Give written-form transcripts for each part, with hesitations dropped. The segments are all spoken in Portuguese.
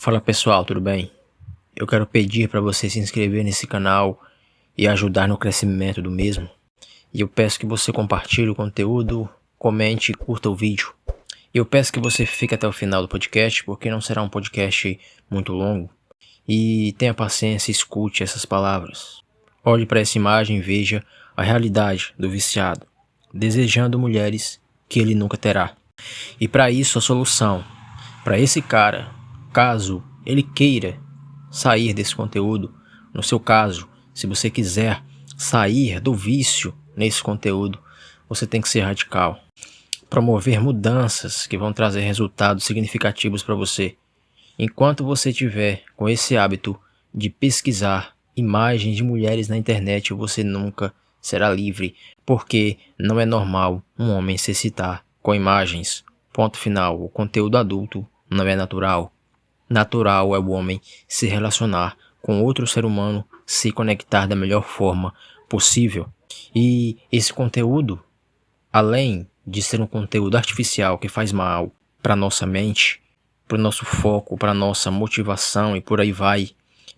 Fala pessoal, tudo bem? Eu quero pedir para você se inscrever nesse canal e ajudar no crescimento do mesmo. E eu peço que você compartilhe o conteúdo, comente e curta o vídeo. E eu peço que você fique até o final do podcast, porque não será um podcast muito longo. E tenha paciência e escute essas palavras. Olhe para essa imagem e veja a realidade do viciado, desejando mulheres que ele nunca terá. E para isso a solução, para esse cara, caso ele queira sair desse conteúdo, no seu caso, se você quiser sair do vício nesse conteúdo, você tem que ser radical. Promover mudanças que vão trazer resultados significativos para você. Enquanto você tiver com esse hábito de pesquisar imagens de mulheres na internet, você nunca será livre, porque não é normal um homem se excitar com imagens. Ponto final. O conteúdo adulto não é natural. Natural é o homem se relacionar com outro ser humano, se conectar da melhor forma possível. E esse conteúdo, além de ser um conteúdo artificial que faz mal para nossa mente, para o nosso foco, para nossa motivação e por aí vai,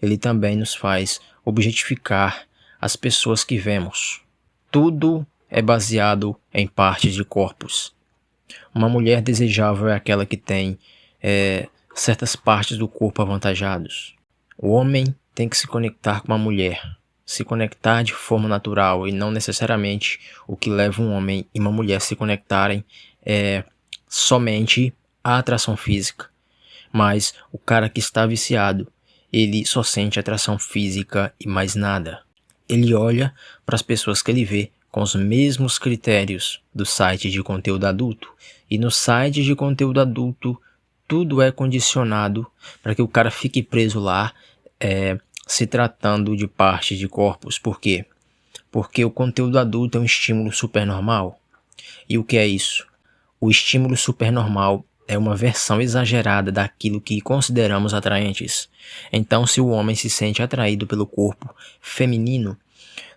ele também nos faz objetificar as pessoas que vemos. Tudo é baseado em partes de corpos. Uma mulher desejável é aquela que tem certas partes do corpo avantajados. O homem tem que se conectar com uma mulher, se conectar de forma natural e não necessariamente o que leva um homem e uma mulher se conectarem é somente a atração física. Mas o cara que está viciado, ele só sente atração física e mais nada. Ele olha para as pessoas que ele vê com os mesmos critérios do site de conteúdo adulto. E no site de conteúdo adulto, tudo é condicionado para que o cara fique preso lá, se tratando de partes de corpos. Por quê? Porque o conteúdo adulto é um estímulo supernormal. E o que é isso? O estímulo supernormal é uma versão exagerada daquilo que consideramos atraentes. Então, se o homem se sente atraído pelo corpo feminino,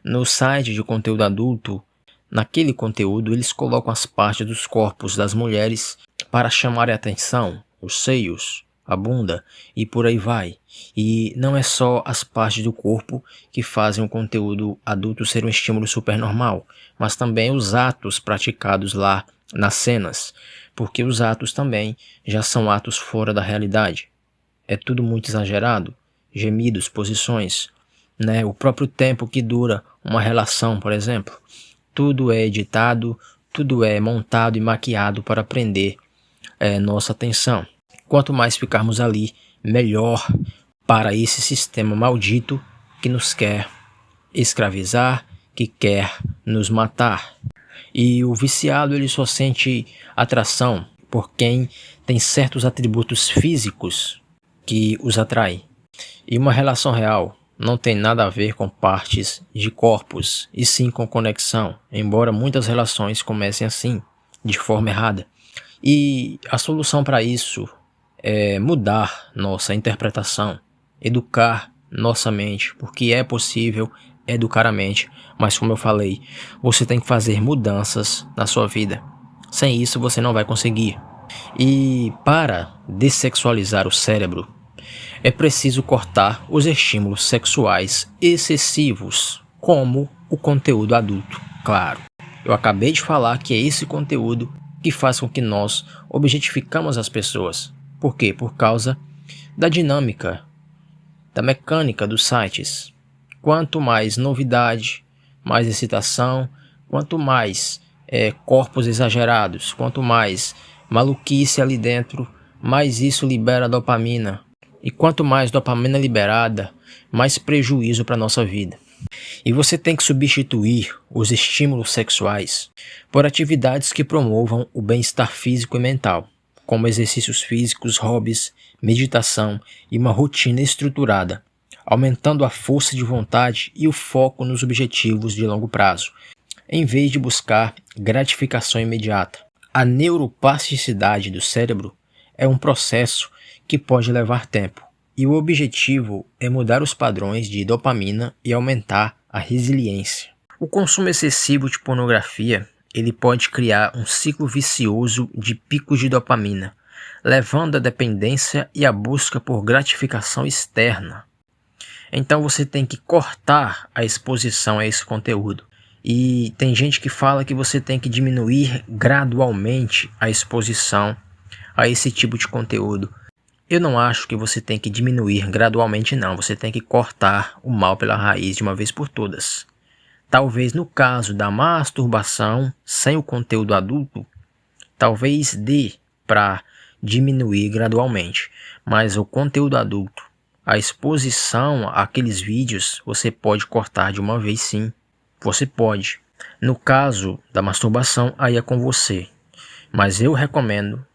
no site de conteúdo adulto, naquele conteúdo eles colocam as partes dos corpos das mulheres para chamar a atenção, os seios, a bunda e por aí vai. E não é só as partes do corpo que fazem o conteúdo adulto ser um estímulo supernormal, mas também os atos praticados lá nas cenas, porque os atos também já são atos fora da realidade. É tudo muito exagerado, gemidos, posições, né? O próprio tempo que dura uma relação, por exemplo. Tudo é editado, tudo é montado e maquiado para prender nossa atenção. Quanto mais ficarmos ali, melhor para esse sistema maldito que nos quer escravizar, que quer nos matar. E o viciado ele só sente atração por quem tem certos atributos físicos que os atrai. E uma relação real não tem nada a ver com partes de corpos, e sim com conexão, embora muitas relações comecem assim, de forma errada. E a solução para isso é mudar nossa interpretação, educar nossa mente, porque é possível educar a mente, mas como eu falei, você tem que fazer mudanças na sua vida. Sem isso você não vai conseguir. E para dessexualizar o cérebro, é preciso cortar os estímulos sexuais excessivos, como o conteúdo adulto, claro. Eu acabei de falar que é esse conteúdo que faz com que nós objetificamos as pessoas. Por quê? Por causa da dinâmica, da mecânica dos sites. Quanto mais novidade, mais excitação, quanto mais corpos exagerados, quanto mais maluquice ali dentro, mais isso libera dopamina. E quanto mais dopamina liberada, mais prejuízo para a nossa vida. E você tem que substituir os estímulos sexuais por atividades que promovam o bem-estar físico e mental, como exercícios físicos, hobbies, meditação e uma rotina estruturada, aumentando a força de vontade e o foco nos objetivos de longo prazo, em vez de buscar gratificação imediata. A neuroplasticidade do cérebro é um processo que pode levar tempo, e o objetivo é mudar os padrões de dopamina e aumentar a resiliência. O consumo excessivo de pornografia ele pode criar um ciclo vicioso de picos de dopamina, levando à dependência e à busca por gratificação externa. Então você tem que cortar a exposição a esse conteúdo. E tem gente que fala que você tem que diminuir gradualmente a exposição a esse tipo de conteúdo. Eu não acho que você tem que diminuir gradualmente, não. Você tem que cortar o mal pela raiz de uma vez por todas. Talvez no caso da masturbação sem o conteúdo adulto, talvez dê para diminuir gradualmente. Mas o conteúdo adulto, a exposição àqueles vídeos, você pode cortar de uma vez sim. Você pode. No caso da masturbação, aí é com você. Mas eu recomendo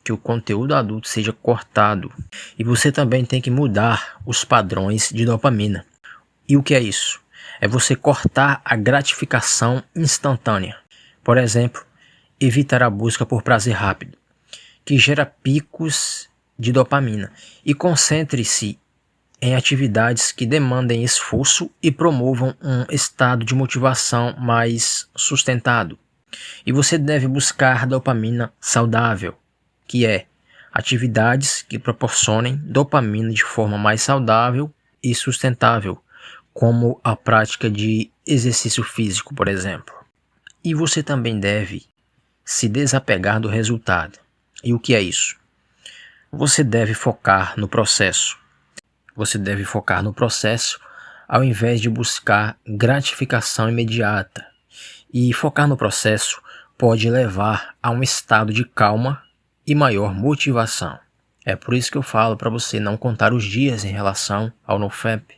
que o conteúdo adulto seja cortado. E você também tem que mudar os padrões de dopamina. E o que é isso? É você cortar a gratificação instantânea. Por exemplo, evitar a busca por prazer rápido, que gera picos de dopamina. E concentre-se em atividades que demandem esforço e promovam um estado de motivação mais sustentado. E você deve buscar dopamina saudável, que é atividades que proporcionem dopamina de forma mais saudável e sustentável, como a prática de exercício físico, por exemplo. E você também deve se desapegar do resultado. E o que é isso? Você deve focar no processo. Você deve focar no processo ao invés de buscar gratificação imediata. E focar no processo pode levar a um estado de calma e maior motivação. É por isso que eu falo para você não contar os dias em relação ao NoFap,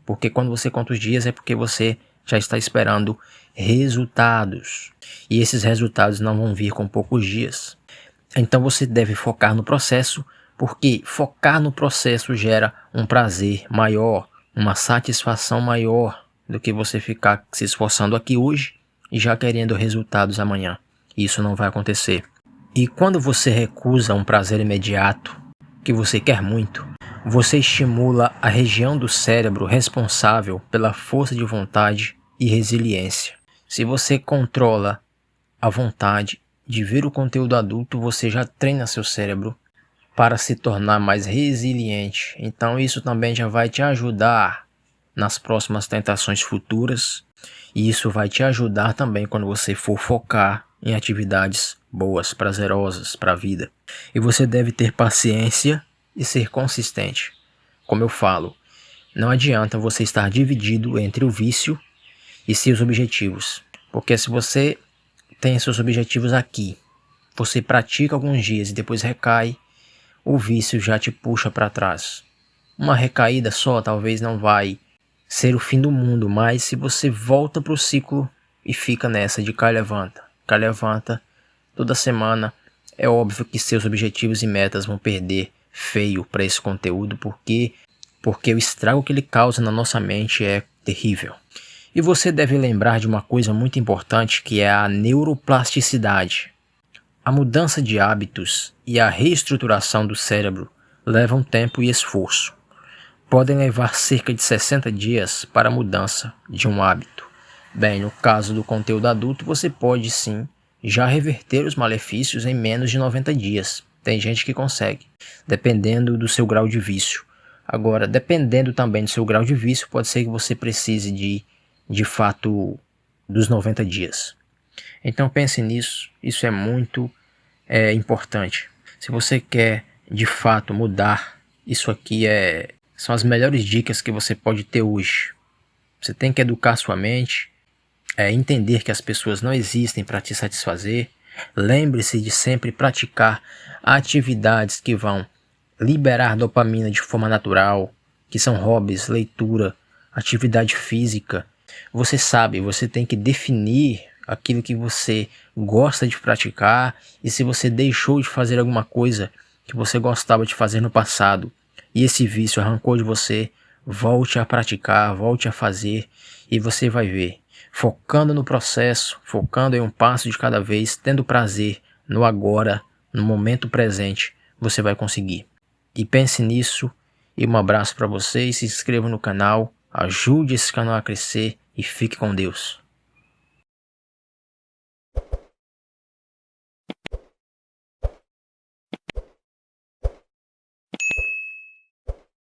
porque quando você conta os dias é porque você já está esperando resultados, e esses resultados não vão vir com poucos dias. Então você deve focar no processo, porque focar no processo gera um prazer maior, uma satisfação maior do que você ficar se esforçando aqui hoje e já querendo resultados amanhã. Isso não vai acontecer. E quando você recusa um prazer imediato, que você quer muito, você estimula a região do cérebro responsável pela força de vontade e resiliência. Se você controla a vontade de ver o conteúdo adulto, você já treina seu cérebro para se tornar mais resiliente. Então isso também já vai te ajudar nas próximas tentações futuras. E isso vai te ajudar também quando você for focar em atividades boas, prazerosas para a vida. E você deve ter paciência e ser consistente. Como eu falo, não adianta você estar dividido entre o vício e seus objetivos. Porque se você tem seus objetivos aqui, você pratica alguns dias e depois recai, o vício já te puxa para trás. Uma recaída só talvez não vai ser o fim do mundo, mas se você volta para o ciclo e fica nessa de cai levanta, toda semana, é óbvio que seus objetivos e metas vão perder feio para esse conteúdo, porque o estrago que ele causa na nossa mente é terrível. E você deve lembrar de uma coisa muito importante, que é a neuroplasticidade. A mudança de hábitos e a reestruturação do cérebro levam tempo e esforço. Podem levar cerca de 60 dias para a mudança de um hábito. Bem, no caso do conteúdo adulto, você pode sim já reverter os malefícios em menos de 90 dias. Tem gente que consegue, dependendo do seu grau de vício. Agora, dependendo também do seu grau de vício, pode ser que você precise de fato, dos 90 dias. Então pense nisso, isso é muito importante. Se você quer de fato mudar, isso aqui são as melhores dicas que você pode ter hoje. Você tem que educar sua mente, entender que as pessoas não existem para te satisfazer. Lembre-se de sempre praticar atividades que vão liberar dopamina de forma natural, que são hobbies, leitura, atividade física. Você sabe, você tem que definir aquilo que você gosta de praticar, e se você deixou de fazer alguma coisa que você gostava de fazer no passado e esse vício arrancou de você, volte a praticar, volte a fazer, e você vai ver, focando no processo, focando em um passo de cada vez, tendo prazer no agora, no momento presente, você vai conseguir. E pense nisso, e um abraço para vocês, se inscreva no canal, ajude esse canal a crescer e fique com Deus.